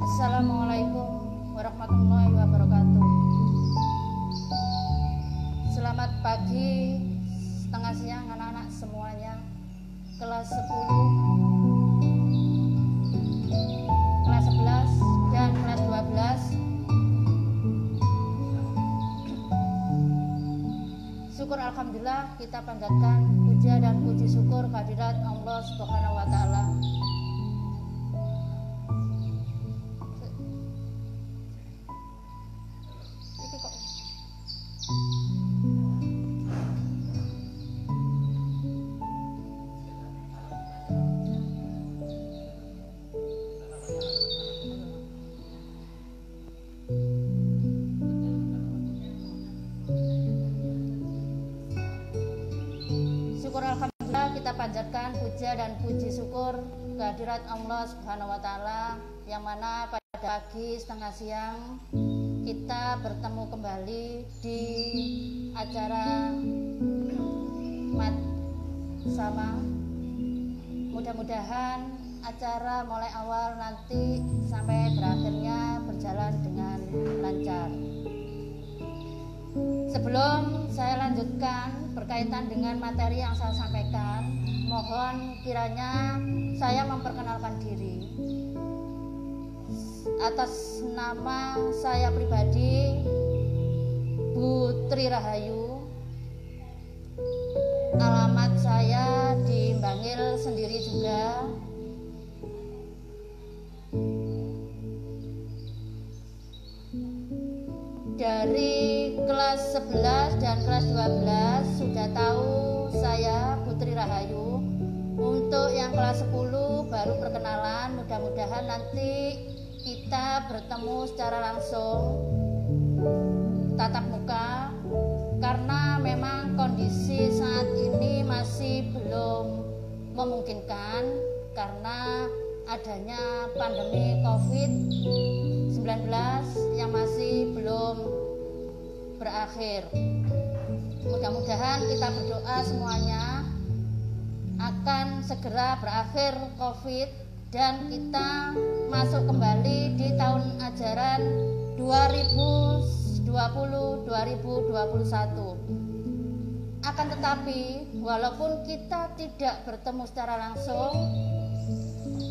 Assalamualaikum warahmatullahi wabarakatuh. Selamat pagi, setengah siang anak-anak semuanya. Kelas 10, kelas 11, dan kelas 12. Syukur alhamdulillah, kita panjatkan puja dan puji syukur kehadirat Allah Subhanahu wa taala. Syukur alhamdulillah, kita panjatkan puja dan puji syukur kehadirat Allah Subhanahu wa taala, yang mana pada pagi setengah siang kita bertemu kembali di acara Mat Sama. Mudah-mudahan acara mulai awal nanti sampai berakhirnya berjalan dengan lancar. Sebelum saya lanjutkan berkaitan dengan materi yang saya sampaikan, mohon kiranya saya memperkenalkan diri. Atas nama saya pribadi, Putri Rahayu. Alamat saya di Bangil sendiri juga. Dari kelas 11 dan kelas 12 sudah tahu saya Putri Rahayu. Untuk yang kelas 10 baru perkenalan, mudah-mudahan nanti kita bertemu secara langsung tatap muka, karena memang kondisi saat ini masih belum memungkinkan karena adanya pandemi COVID-19 yang masih belum berakhir. Mudah-mudahan kita berdoa semuanya akan segera berakhir COVID dan kita masuk kembali di tahun ajaran 2020-2021. Akan tetapi, walaupun kita tidak bertemu secara langsung,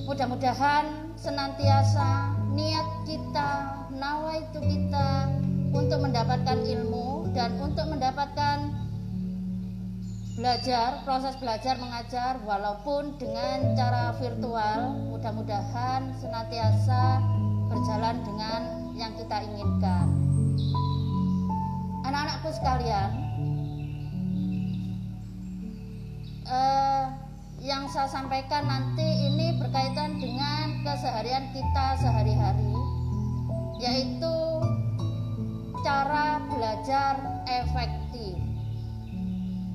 mudah-mudahan senantiasa niat kita, nawaitu kita untuk mendapatkan ilmu dan untuk mendapatkan belajar, proses belajar mengajar walaupun dengan cara virtual, mudah-mudahan senantiasa berjalan dengan yang kita inginkan. Anak-anakku sekalian, yang saya sampaikan nanti ini berkaitan dengan keseharian kita sehari-hari, yaitu cara belajar efektif.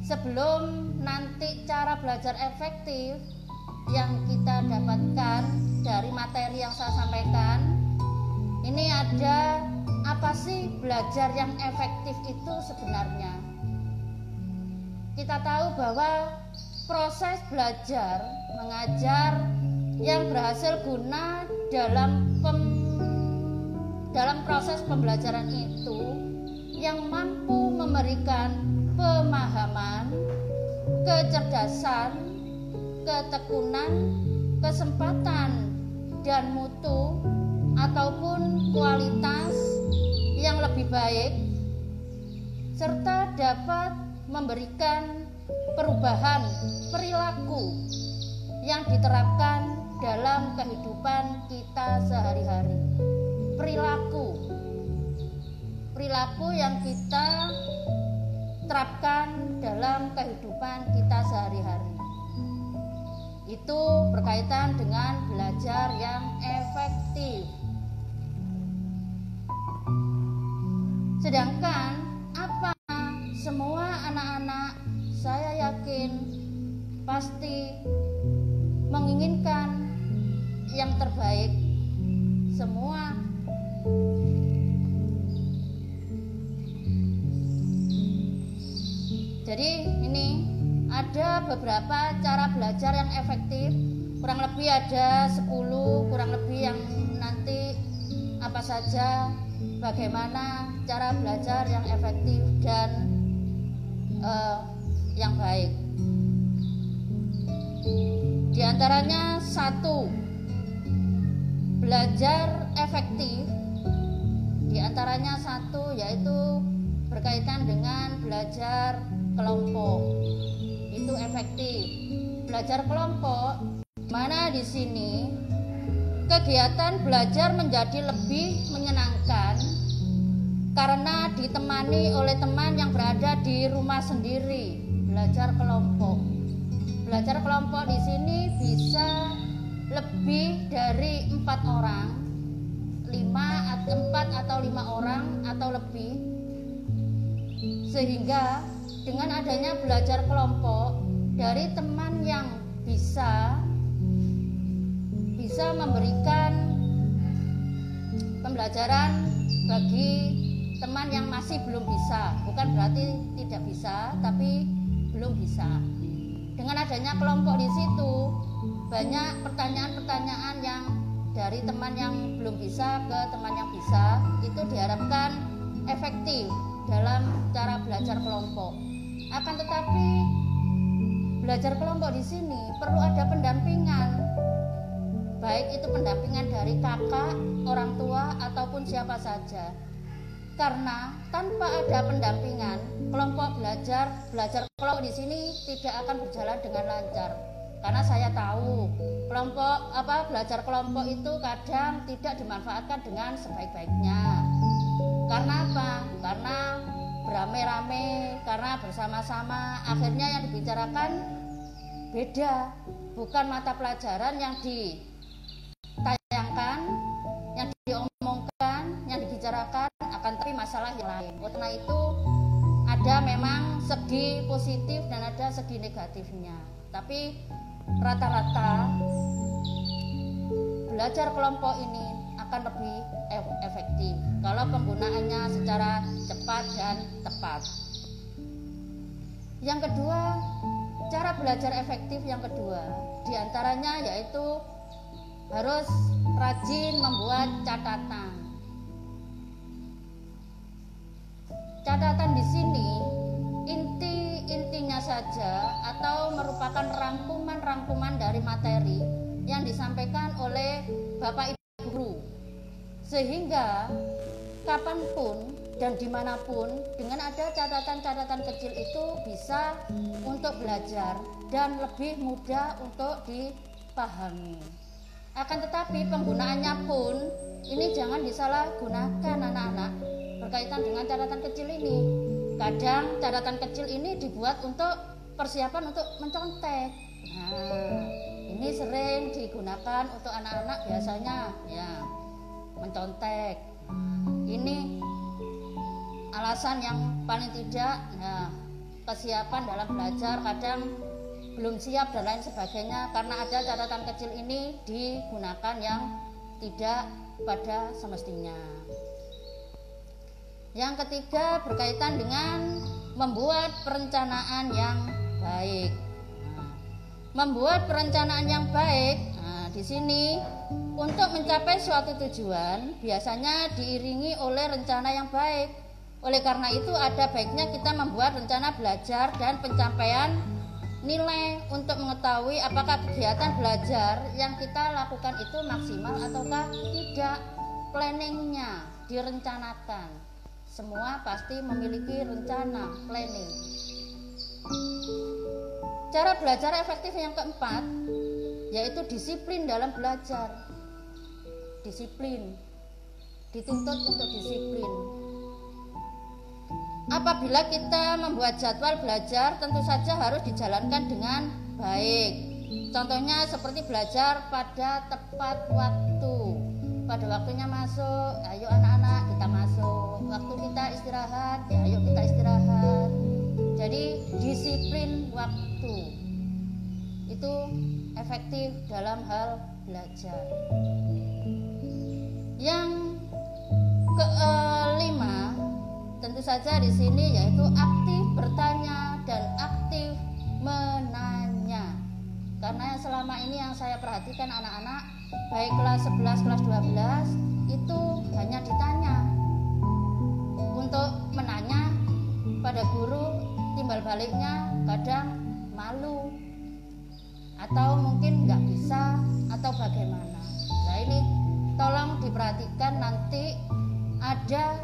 Sebelum nanti cara belajar efektif yang kita dapatkan dari materi yang saya sampaikan, ini ada apa sih belajar yang efektif itu sebenarnya? Kita tahu bahwa proses belajar mengajar yang berhasil guna dalam proses pembelajaran itu, yang mampu memberikan pemahaman, kecerdasan, ketekunan, kesempatan, dan mutu ataupun kualitas yang lebih baik, serta dapat memberikan perubahan perilaku yang diterapkan dalam kehidupan kita sehari-hari. Perilaku perilaku yang kita terapkan dalam kehidupan kita sehari-hari. Itu berkaitan dengan belajar yang efektif. Sedangkan apa semua anak-anak, saya yakin pasti menginginkan yang terbaik semua. Jadi ini ada beberapa cara belajar yang efektif, kurang lebih ada 10, kurang lebih yang nanti apa saja, bagaimana cara belajar yang efektif dan yang baik. Di antaranya 1, belajar efektif. Di antaranya 1 yaitu berkaitan dengan belajar kelompok. Itu efektif. Belajar kelompok mana di sini kegiatan belajar menjadi lebih menyenangkan karena ditemani oleh teman yang berada di rumah sendiri. Belajar kelompok. Belajar kelompok di sini bisa lebih dari 4 orang, 4 atau 5 orang atau lebih, sehingga dengan adanya belajar kelompok dari teman yang bisa memberikan pembelajaran bagi teman yang masih belum bisa, bukan berarti tidak bisa, tapi belum bisa. Dengan adanya kelompok di situ, banyak pertanyaan-pertanyaan yang dari teman yang belum bisa ke teman yang bisa, itu diharapkan efektif dalam cara belajar kelompok. Akan tetapi belajar kelompok di sini perlu ada pendampingan, baik itu pendampingan dari kakak, orang tua ataupun siapa saja. Karena tanpa ada pendampingan, belajar kelompok di sini tidak akan berjalan dengan lancar. Karena saya tahu belajar kelompok itu kadang tidak dimanfaatkan dengan sebaik-baiknya. Karena apa? Karena beramai-ramai, karena bersama-sama, akhirnya yang dibicarakan beda, bukan mata pelajaran yang ditayangkan, yang diomongkan, yang dibicarakan, akan tapi masalah yang lain. Karena itu ada memang segi positif dan ada segi negatifnya, tapi rata-rata belajar kelompok ini akan lebih efektif kalau penggunaannya secara cepat dan tepat. Yang kedua, cara belajar efektif yang kedua diantaranya yaitu harus rajin membuat catatan. Catatan di sini intinya saja atau merupakan rangkuman dari materi yang disampaikan oleh Bapak Ibu guru, sehingga kapanpun dan dimanapun dengan ada catatan-catatan kecil itu bisa untuk belajar dan lebih mudah untuk dipahami. Akan tetapi penggunaannya pun ini jangan disalahgunakan anak-anak berkaitan dengan catatan kecil ini. Kadang catatan kecil ini dibuat untuk persiapan untuk mencontek. Nah, ini sering digunakan untuk anak-anak biasanya ya mencontek. Ini alasan yang paling tidak kesiapan dalam belajar kadang belum siap dan lain sebagainya, karena ada catatan kecil ini digunakan yang tidak pada semestinya. Yang ketiga berkaitan dengan membuat perencanaan yang baik. Membuat perencanaan yang baik, di sini untuk mencapai suatu tujuan biasanya diiringi oleh rencana yang baik. Oleh karena itu ada baiknya kita membuat rencana belajar dan pencapaian nilai untuk mengetahui apakah kegiatan belajar yang kita lakukan itu maksimal ataukah tidak. Planningnya direncanakan. Semua pasti memiliki rencana, planning. Cara belajar efektif yang keempat yaitu disiplin dalam belajar. Disiplin, dituntut untuk disiplin. apabila kita membuat jadwal belajar, tentu saja harus dijalankan dengan baik. Contohnya seperti belajar pada tepat waktu. Pada waktunya masuk, ayo anak-anak kita masuk. Waktu kita istirahat, ya ayo kita istirahat. Jadi disiplin waktu itu efektif dalam hal belajar. Yang kelima, tentu saja di sini yaitu aktif bertanya dan aktif menanya. Karena selama ini yang saya perhatikan anak-anak baik kelas 11, kelas 12 itu hanya ditanya. Untuk menanya pada guru timbal baliknya kadang malu atau mungkin nggak bisa atau bagaimana. Nah ini tolong diperhatikan, nanti ada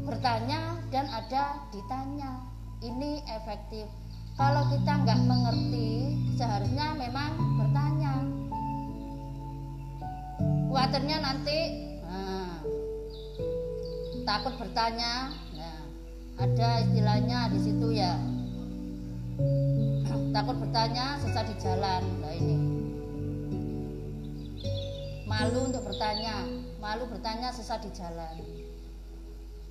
bertanya dan ada ditanya. Ini efektif. Kalau kita nggak mengerti, seharusnya memang bertanya. Khawatirnya nanti takut bertanya. Nah, ada istilahnya di situ ya. Takut bertanya, sesat di jalan. Nah ini. Malu untuk bertanya, malu bertanya, sesat di jalan.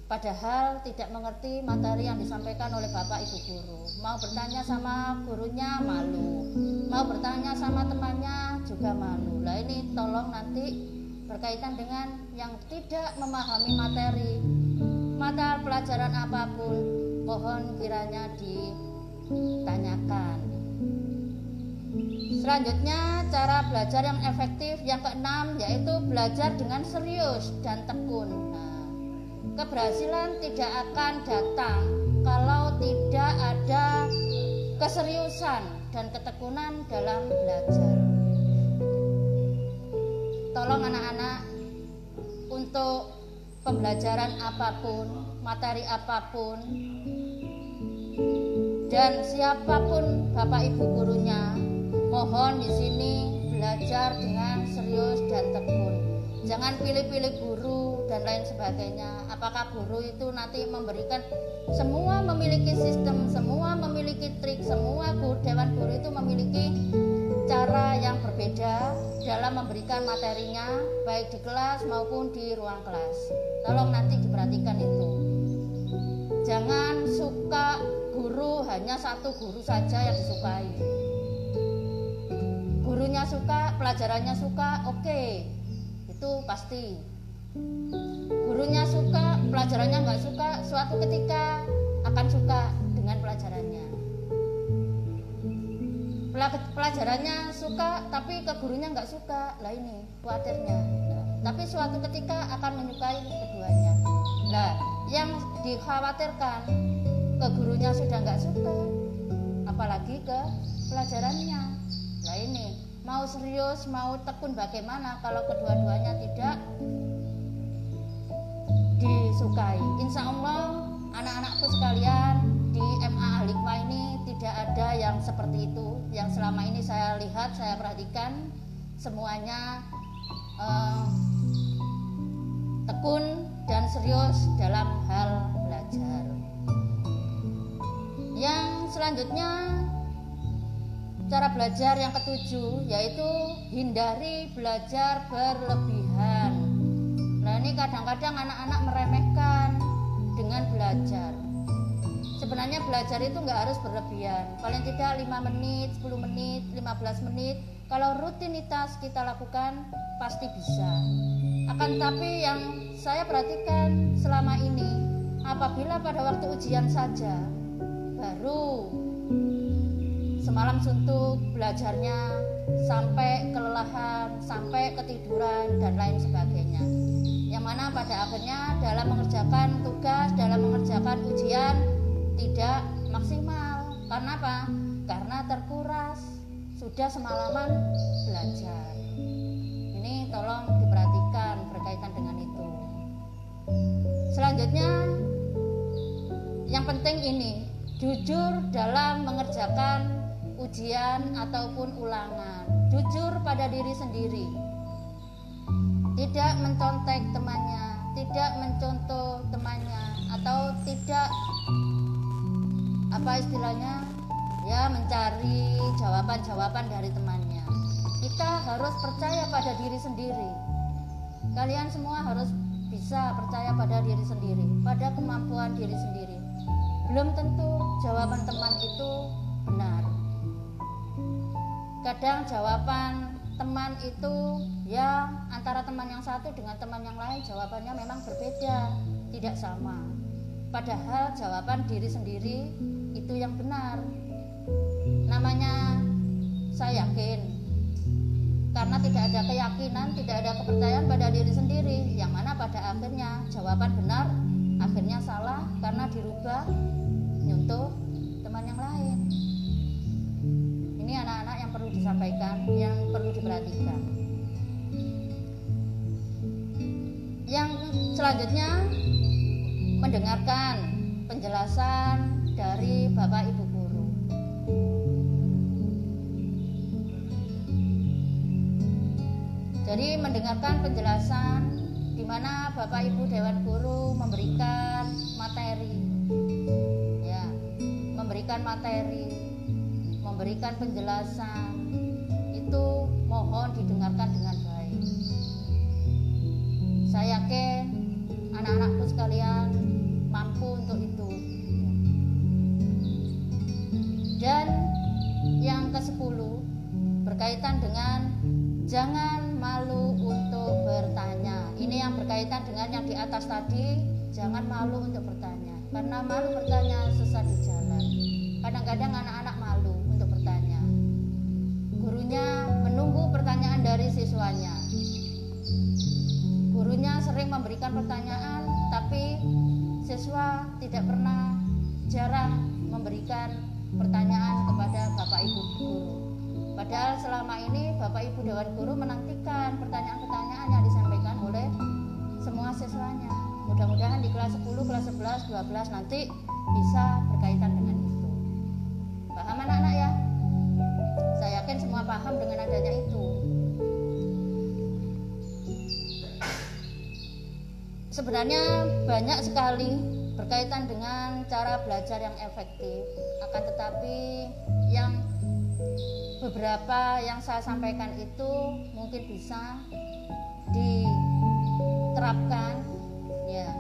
Padahal tidak mengerti materi yang disampaikan oleh Bapak Ibu guru. Mau bertanya sama gurunya malu, mau bertanya sama temannya juga malu. Nah ini tolong nanti berkaitan dengan yang tidak memahami materi, mata pelajaran apapun, mohon kiranya ditanyakan. Selanjutnya cara belajar yang efektif yang keenam yaitu belajar dengan serius dan tekun. Keberhasilan tidak akan datang kalau tidak ada keseriusan dan ketekunan dalam belajar. Tolong anak-anak, untuk pembelajaran apapun, materi apapun, dan siapapun Bapak Ibu gurunya, mohon di sini belajar dengan serius dan tekun. Jangan pilih-pilih guru dan lain sebagainya. Apakah guru itu nanti memberikan, semua memiliki sistem, semua memiliki trik, semua dewan guru itu memiliki cara yang berbeda dalam memberikan materinya, baik di kelas maupun di ruang kelas. Tolong nanti diperhatikan itu. Jangan suka guru, hanya satu guru saja yang disukai. Gurunya suka, pelajarannya suka, oke. Itu pasti. Gurunya suka, pelajarannya nggak suka, suatu ketika akan suka dengan pelajarannya. Pelajarannya suka, tapi ke gurunya nggak suka, lah ini khawatirnya. Tapi suatu ketika akan menyukai keduanya. Nah, yang dikhawatirkan ke gurunya sudah nggak suka, apalagi ke pelajarannya. Nah ini, mau serius, mau tekun bagaimana kalau kedua-duanya tidak disukai. Insya Allah anak-anakku sekalian di MA Al-Hikmah ini tidak ada yang seperti itu. Yang selama ini saya lihat, saya perhatikan semuanya tekun dan serius dalam hal belajar. Yang selanjutnya, cara belajar yang ketujuh yaitu hindari belajar berlebihan. Nah ini kadang-kadang anak-anak meremehkan dengan belajar. Sebenarnya belajar itu nggak harus berlebihan, paling tidak 5 menit, 10 menit, 15 menit. Kalau rutinitas kita lakukan pasti bisa. Akan tapi yang saya perhatikan selama ini, apabila pada waktu ujian saja baru semalam suntuk belajarnya, sampai kelelahan, sampai ketiduran dan lain sebagainya. Yang mana pada akhirnya dalam mengerjakan tugas, dalam mengerjakan ujian tidak maksimal. Karena apa? Karena terkuras, sudah semalaman belajar. Ini tolong diperhatikan berkaitan dengan itu. Selanjutnya, yang penting ini, jujur dalam mengerjakan ujian ataupun ulangan. Jujur pada diri sendiri. Tidak mencontek temannya, tidak mencontoh temannya, atau tidak apa istilahnya, ya mencari jawaban-jawaban dari temannya. Kita harus percaya pada diri sendiri. Kalian semua harus bisa percaya pada diri sendiri, pada kemampuan diri sendiri. Belum tentu jawaban teman itu benar. Kadang jawaban teman itu ya antara teman yang satu dengan teman yang lain jawabannya memang berbeda, tidak sama. Padahal jawaban diri sendiri itu yang benar. Namanya saya yakin, karena tidak ada keyakinan, tidak ada kepercayaan pada diri sendiri, yang mana pada akhirnya jawaban benar akhirnya salah karena dirubah untuk teman yang lain. Ini anak-anak yang perlu disampaikan, yang perlu diperhatikan. Yang selanjutnya, mendengarkan penjelasan dari Bapak Ibu guru. Jadi mendengarkan penjelasan di mana Bapak Ibu Dewan Guru memberikan materi, ya, memberikan penjelasan, itu mohon didengarkan dengan baik. Saya yakin anak-anakku sekalian mampu untuk itu. Dan yang ke-10 berkaitan dengan jangan malu untuk bertanya. Ini yang berkaitan dengan yang di atas tadi, jangan malu untuk bertanya. Karena malu bertanya sesat di jalan. Kadang-kadang anak-anak malu untuk bertanya. Gurunya menunggu pertanyaan dari siswanya. Gurunya sering memberikan pertanyaan, tapi siswa tidak pernah, jarang memberikan pertanyaan kepada Bapak Ibu guru. Padahal selama ini Bapak Ibu Dewan Guru menantikan pertanyaan-pertanyaan yang disampaikan oleh semua siswanya. Mudah-mudahan di kelas 10, kelas 11, 12 nanti bisa berkaitan dengan itu. Paham anak-anak ya? Saya yakin semua paham dengan adanya itu. Sebenarnya banyak sekali berkaitan dengan cara belajar yang efektif. Akan tetapi yang beberapa yang saya sampaikan itu mungkin bisa diterapkan, ya.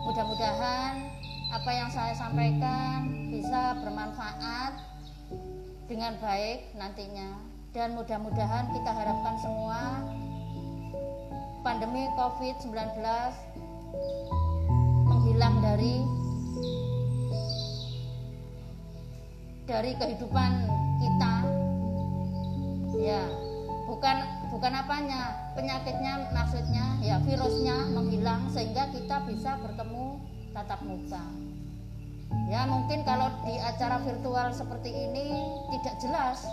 Mudah-mudahan apa yang saya sampaikan bisa bermanfaat dengan baik nantinya, dan mudah-mudahan kita harapkan semua pandemi COVID-19 menghilang dari kehidupan kita, ya. Bukan apanya, penyakitnya, maksudnya ya virusnya menghilang sehingga kita bisa bertemu tatap muka. Ya mungkin kalau di acara virtual seperti ini tidak jelas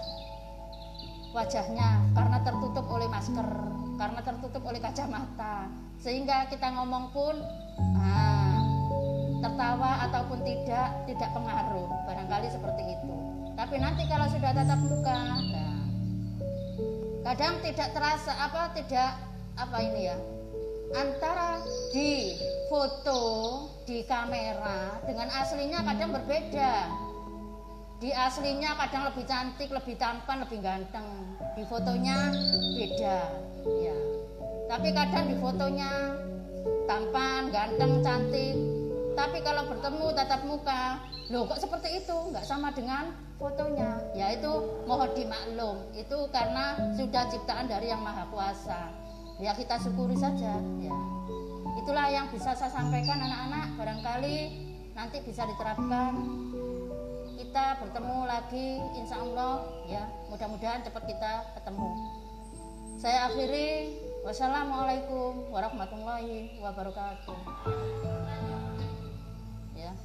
wajahnya karena tertutup oleh masker, karena tertutup oleh kacamata, sehingga kita ngomong pun tertawa ataupun tidak pengaruh, barangkali seperti itu. Tapi nanti kalau sudah tatap muka, kadang tidak terasa antara di foto di kamera dengan aslinya kadang berbeda. Di aslinya kadang lebih cantik, lebih tampan, lebih ganteng. Di fotonya beda, ya. Tapi kadang di fotonya tampan, ganteng, cantik. Tapi kalau bertemu tatap muka, loh kok seperti itu? Nggak sama dengan fotonya. Ya itu mohon dimaklum. Itu karena sudah ciptaan dari Yang Maha Kuasa. Ya kita syukuri saja, ya. Itulah yang bisa saya sampaikan anak-anak. Barangkali nanti bisa diterapkan. Kita bertemu lagi insya Allah, ya. Mudah-mudahan cepat kita ketemu. Saya akhiri. Wassalamualaikum warahmatullahi wabarakatuh. Ya.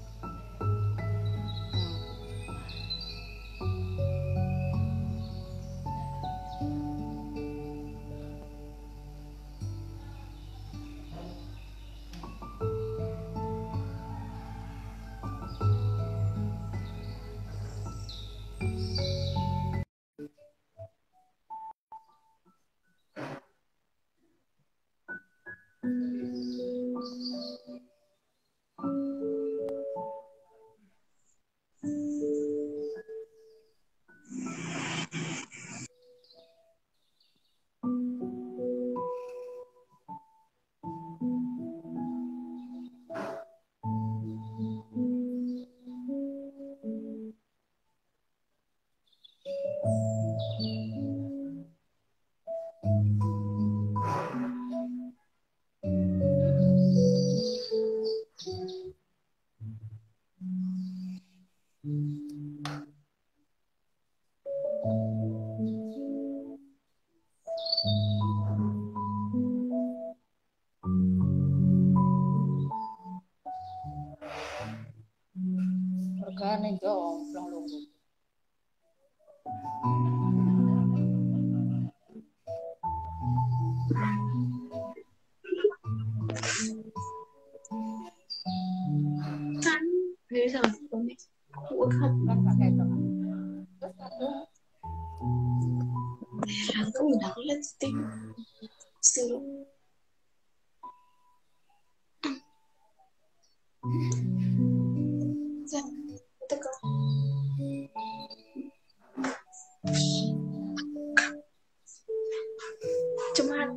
Mulane jomplang lungguh. Kan bisa ini. Kan pakai itu. Aku udah lihat stick. Still. Tekan. Cuman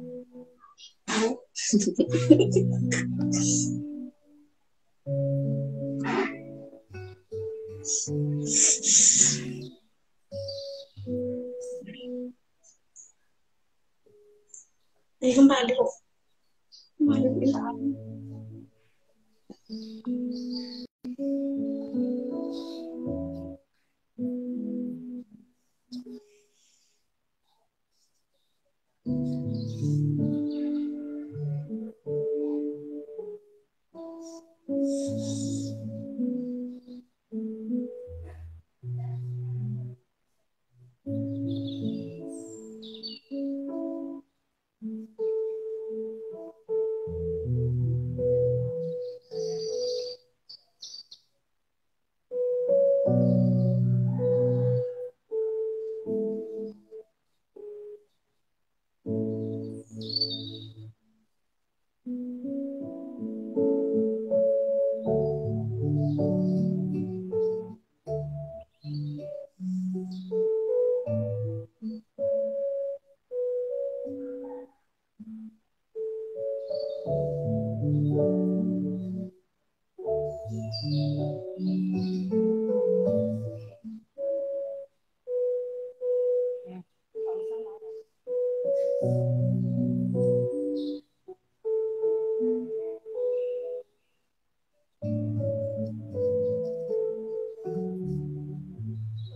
kembali kok. Kembali minta.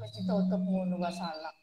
Mesti tutup ngono gak salah.